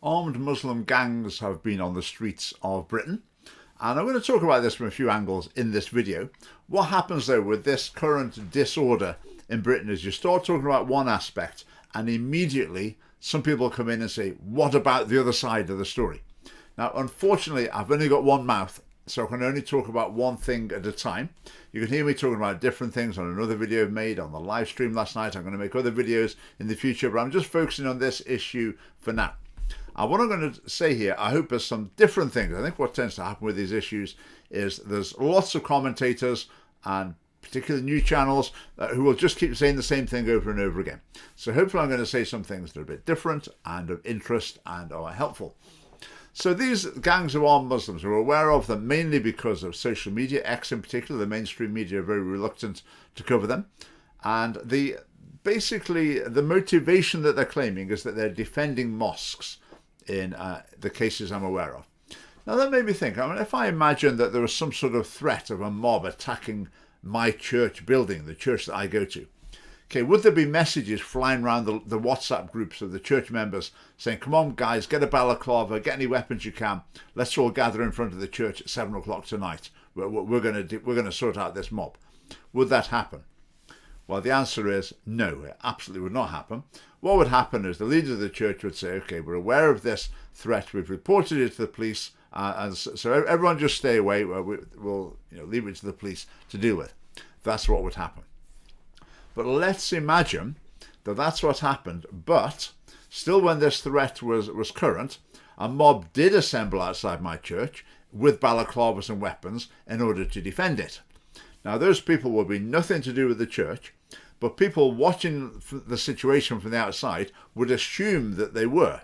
armed Muslim gangs have been on the streets of Britain. And I'm going to talk about this from a few angles in this video. What happens though with this current disorder in Britain is you start talking about one aspect and immediately some people come in and say, what about the other side of the story? Now, unfortunately, I've only got one mouth, so I can only talk about one thing at a time. You can hear me talking about different things on another video I've made on the live stream last night. I'm going to make other videos in the future, but I'm just focusing on this issue for now. And what I'm going to say here, I hope there's some different things. I think what tends to happen with these issues is there's lots of commentators and particularly new channels who will just keep saying the same thing over and over again. So hopefully I'm going to say some things that are a bit different and of interest and are helpful. So these gangs of armed Muslims are aware of them mainly because of social media, X in particular. The mainstream media are very reluctant to cover them. And basically the motivation that they're claiming is that they're defending mosques in the cases I'm aware of. Now that made me think, I mean, if I imagine that there was some sort of threat of a mob attacking my church building, the church that I go to, okay, would there be messages flying around the WhatsApp groups of the church members saying, come on guys, get a balaclava, get any weapons you can, let's all gather in front of the church at 7 o'clock tonight, we're going to sort out this mob? Would that happen? Well, the answer is no, it absolutely would not happen. What would happen is the leader of the church would say, okay, we're aware of this threat, we've reported it to the police, and so everyone just stay away, we'll leave it to the police to deal with. That's what would happen. But let's imagine that that's what happened, but still when this threat was current, a mob did assemble outside my church with balaclavas and weapons in order to defend it. Now those people will be nothing to do with the church, but people watching the situation from the outside would assume that they were,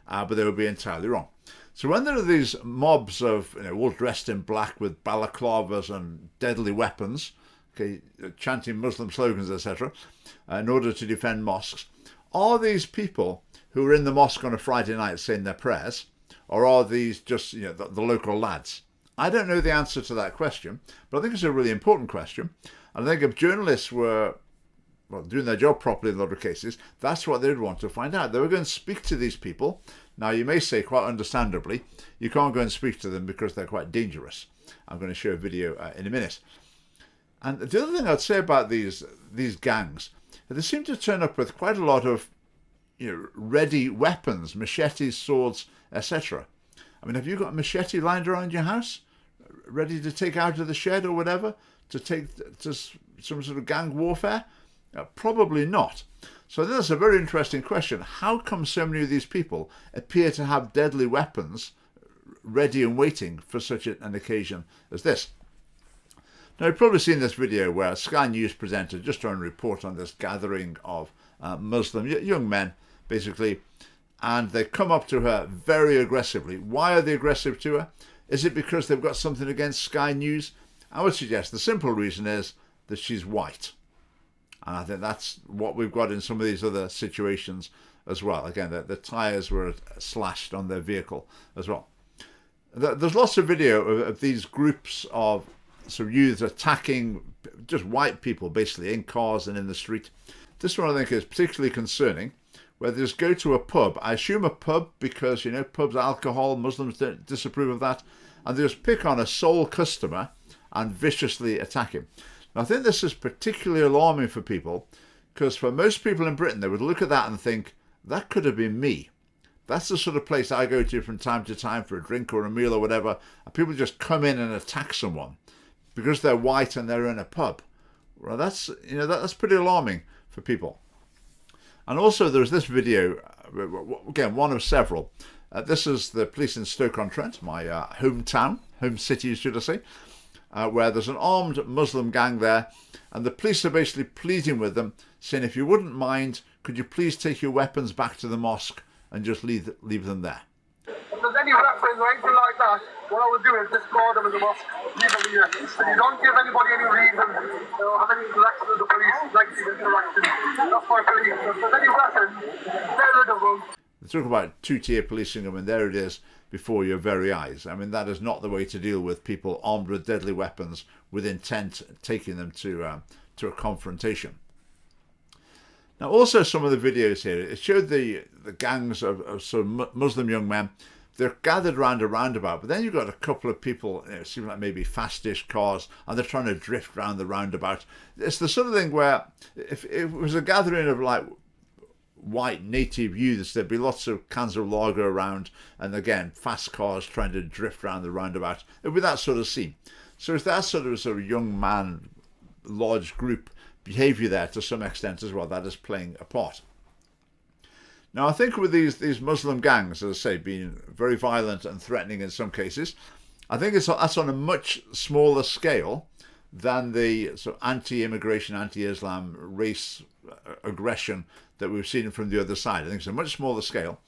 but they would be entirely wrong. So when there are these mobs of all dressed in black with balaclavas and deadly weapons, okay, chanting Muslim slogans, etc., in order to defend mosques, are these people who are in the mosque on a Friday night saying their prayers, or are these just the local lads? I don't know the answer to that question, but I think it's a really important question. And I think if journalists were doing their job properly in a lot of cases, that's what they'd want to find out. They were going to speak to these people. Now, you may say, quite understandably, you can't go and speak to them because they're quite dangerous. I'm going to show a video in a minute. And the other thing I'd say about these gangs, they seem to turn up with quite a lot of ready weapons, machetes, swords, etc. I mean, have you got a machete lying around your house, ready to take out of the shed or whatever, to take to some sort of gang warfare? Probably not. So I think that's a very interesting question. How come so many of these people appear to have deadly weapons ready and waiting for such an occasion as this? Now, you've probably seen this video where a Sky News presenter just trying to report on this gathering of Muslim young men, basically, and they come up to her very aggressively. Why are they aggressive to her? Is it because they've got something against Sky News? I would suggest the simple reason is that she's white. And I think that's what we've got in some of these other situations as well. Again, the tyres were slashed on their vehicle as well. There's lots of video of these groups of sort of youths attacking just white people, basically, in cars and in the street. This one I think is particularly concerning, where they just go to a pub. I assume a pub because, pubs, alcohol, Muslims don't disapprove of that. And they just pick on a sole customer and viciously attack him. Now, I think this is particularly alarming for people because for most people in Britain, they would look at that and think, that could have been me. That's the sort of place I go to from time to time for a drink or a meal or whatever. And people just come in and attack someone because they're white and they're in a pub. Well, that's pretty alarming for people. And also there's this video, again, one of several. This is the police in Stoke-on-Trent, my hometown, home city, should I say, where there's an armed Muslim gang there, and the police are basically pleading with them, saying, if you wouldn't mind, could you please take your weapons back to the mosque and just leave them there? If there's any weapons or anything like that, what I would do is discard them in the mosque, leave them here. And you don't give anybody any reason or have any interaction with the police, negative interaction. That's my belief. If there's any weapons, get rid of them. They talk about two-tier policing them, and there it is before your very eyes. I mean, that is not the way to deal with people armed with deadly weapons with intent taking them to a confrontation. Now, also some of the videos here, it showed the gangs of some Muslim young men. They're gathered around a roundabout, but then you've got a couple of people, it seems like maybe fastish cars, and they're trying to drift around the roundabout. It's the sort of thing where if it was a gathering of like white native youths, there'd be lots of cans of lager around, and again, fast cars trying to drift around the roundabout. It'd be that sort of scene. So it's that sort of young man, large group behaviour there to some extent as well that is playing a part. Now, I think with these Muslim gangs, as I say, being very violent and threatening in some cases, I think that's on a much smaller scale than the sort of anti-immigration, anti-Islam, race aggression that we've seen from the other side. I think it's a much smaller scale.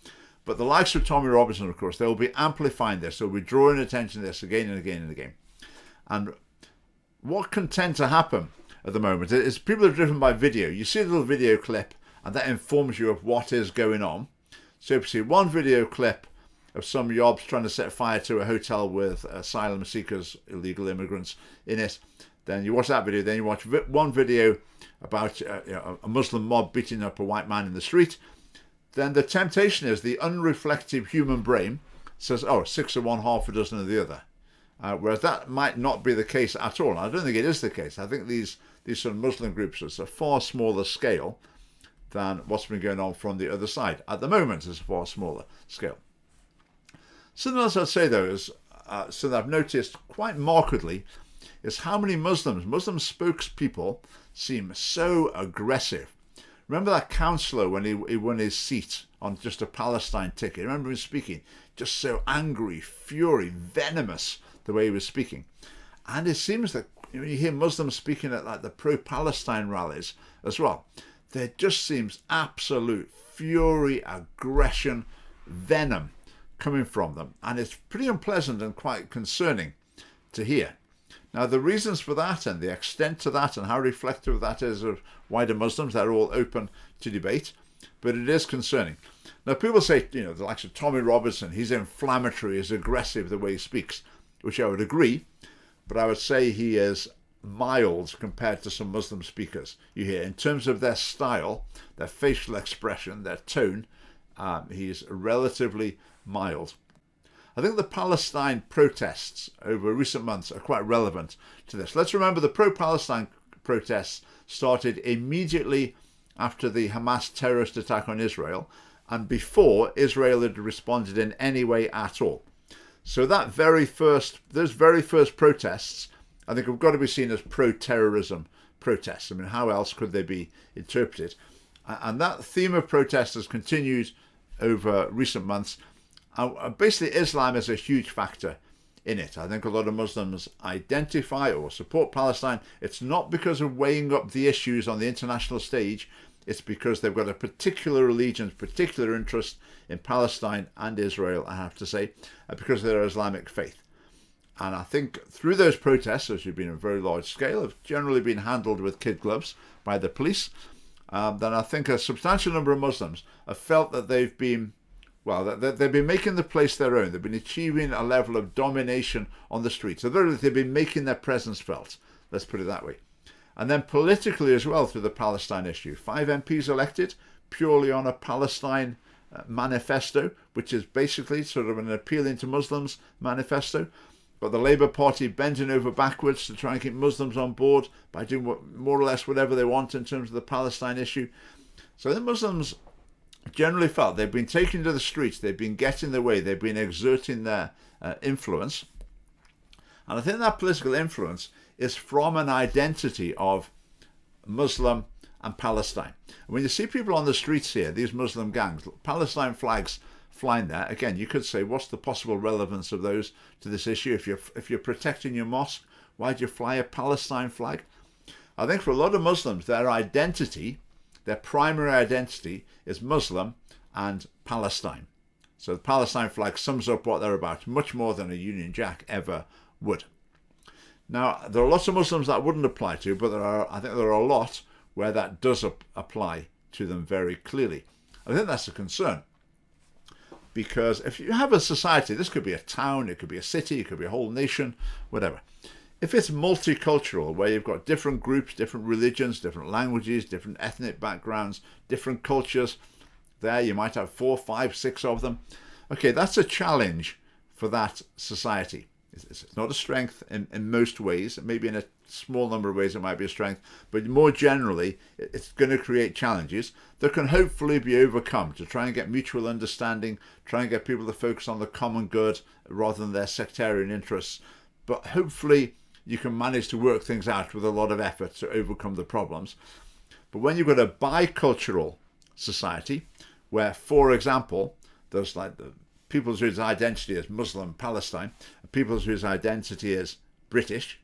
But the likes of Tommy Robinson, of course, they will be amplifying this. They'll be drawing attention to this again and again and again. And what can tend to happen at the moment is people are driven by video. You see a little video clip, and that informs you of what is going on. So if you see one video clip of some yobs trying to set fire to a hotel with asylum seekers, illegal immigrants in it, then you watch that video. Then you watch one video about a Muslim mob beating up a white man in the street. Then the temptation is the unreflective human brain says, oh, 6 of one, half a dozen of the other. Whereas that might not be the case at all. And I don't think it is the case. I think these sort of Muslim groups are a far smaller scale than what's been going on from the other side. At the moment, it's a far smaller scale. Something else I'd say, though, is something I've noticed quite markedly, is how many Muslim spokespeople seem so aggressive. Remember that councillor when he won his seat on just a Palestine ticket? Remember him speaking? Just so angry, fury, venomous, the way he was speaking. And it seems that when you hear Muslims speaking at like the pro-Palestine rallies as well, there just seems absolute fury, aggression, venom coming from them. And it's pretty unpleasant and quite concerning to hear. Now, the reasons for that and the extent to that and how reflective that is of wider Muslims, they're all open to debate, but it is concerning. Now, people say, the likes of Tommy Robinson, he's inflammatory, he's aggressive the way he speaks, which I would agree, but I would say he is mild compared to some Muslim speakers you hear. In terms of their style, their facial expression, their tone, he's relatively mild. I think the Palestine protests over recent months are quite relevant to this. Let's remember the pro-Palestine protests started immediately after the Hamas terrorist attack on Israel and before Israel had responded in any way at all. So those very first protests, I think, have got to be seen as pro-terrorism protests. I mean, how else could they be interpreted? And that theme of protest has continued over recent months. Basically, Islam is a huge factor in it. I think a lot of Muslims identify or support Palestine. It's not because of weighing up the issues on the international stage. It's because they've got a particular allegiance, particular interest in Palestine and Israel, I have to say, because of their Islamic faith. And I think through those protests, which have been on a very large scale, have generally been handled with kid gloves by the police, then I think a substantial number of Muslims have felt that they've been making the place their own. They've been achieving a level of domination on the streets. So they've been making their presence felt, let's put it that way. And then politically as well through the Palestine issue. 5 MPs elected purely on a Palestine manifesto, which is basically sort of an appealing to Muslims manifesto. Got the Labour Party bending over backwards to try and keep Muslims on board by doing more or less whatever they want in terms of the Palestine issue. So the Muslims generally felt they've been taken to the streets, they've been getting their way, they've been exerting their influence. And I think that political influence is from an identity of Muslim and Palestine. And when you see people on the streets here, these Muslim gangs, Palestine flags flying there, again, you could say, what's the possible relevance of those to this issue? If you're protecting your mosque, why do you fly a Palestine flag? I think for a lot of Muslims, their identity, their primary identity is Muslim and Palestine. So the Palestine flag sums up what they're about, much more than a Union Jack ever would. Now, there are lots of Muslims that wouldn't apply to, but I think there are a lot where that does apply to them very clearly. I think that's a concern. Because if you have a society, this could be a town, it could be a city, it could be a whole nation, whatever. If it's multicultural, where you've got different groups, different religions, different languages, different ethnic backgrounds, different cultures, there you might have 4, 5, 6 of them. Okay, that's a challenge for that society. It's not a strength in most ways. Maybe in a small number of ways it might be a strength, but more generally it's going to create challenges that can hopefully be overcome to try and get mutual understanding, try and get people to focus on the common good rather than their sectarian interests. But hopefully you can manage to work things out with a lot of effort to overcome the problems. But when you've got a bicultural society where, for example, there's like the people whose identity is Muslim Palestine, and people whose identity is British,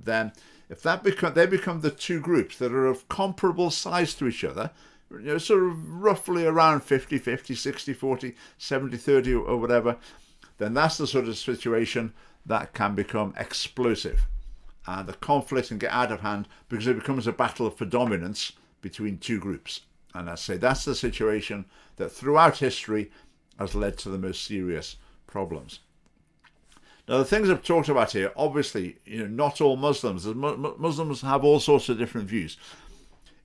then if they become the two groups that are of comparable size to each other, sort of roughly around 50-50, 60-40, 70-30 or whatever, then that's the sort of situation that can become explosive. And the conflict can get out of hand because it becomes a battle for dominance between two groups. And I say that's the situation that throughout history has led to the most serious problems. Now, the things I've talked about here, obviously, not all Muslims. Muslims have all sorts of different views.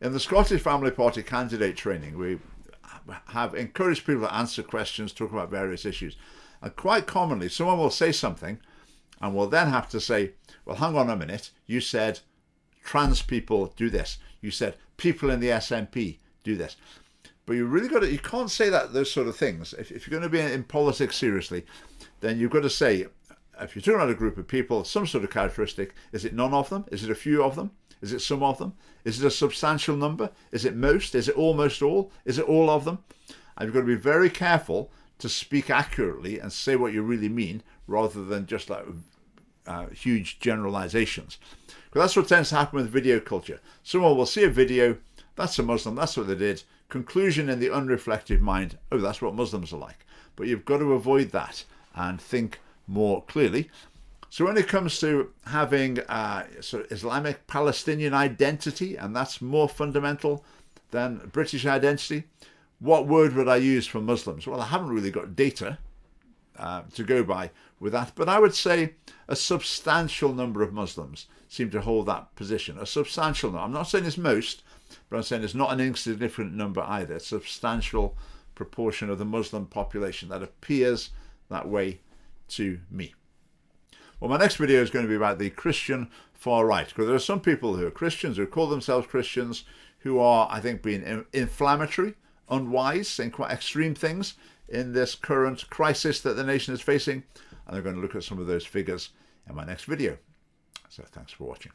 In the Scottish Family Party candidate training, we have encouraged people to answer questions, talk about various issues. And quite commonly, someone will say something and will then have to say, well, hang on a minute, you said trans people do this. You said people in the SNP do this. But you can't say those sort of things. If you're going to be in politics seriously, then you've got to say, if you're talking about a group of people, some sort of characteristic, is it none of them? Is it a few of them? Is it some of them? Is it a substantial number? Is it most? Is it almost all? Is it all of them? And you've got to be very careful to speak accurately and say what you really mean, rather than just like huge generalizations. Because that's what tends to happen with video culture. Someone will see a video, that's a Muslim, that's what they did. Conclusion in the unreflective mind, oh, that's what Muslims are like. But you've got to avoid that and think more clearly. So when it comes to having sort of Islamic Palestinian identity, and that's more fundamental than British identity, what word would I use for Muslims? Well, I haven't really got data to go by with that, but I would say a substantial number of Muslims seem to hold that position. A substantial number. I'm not saying it's most, but I'm saying it's not an insignificant number either. A substantial proportion of the Muslim population that appears that way to me. Well, my next video is going to be about the Christian far right, because there are some people who are Christians, who call themselves Christians, who are, I think, being inflammatory, unwise, saying quite extreme things in this current crisis that the nation is facing. And I'm going to look at some of those figures in my next video. So thanks for watching.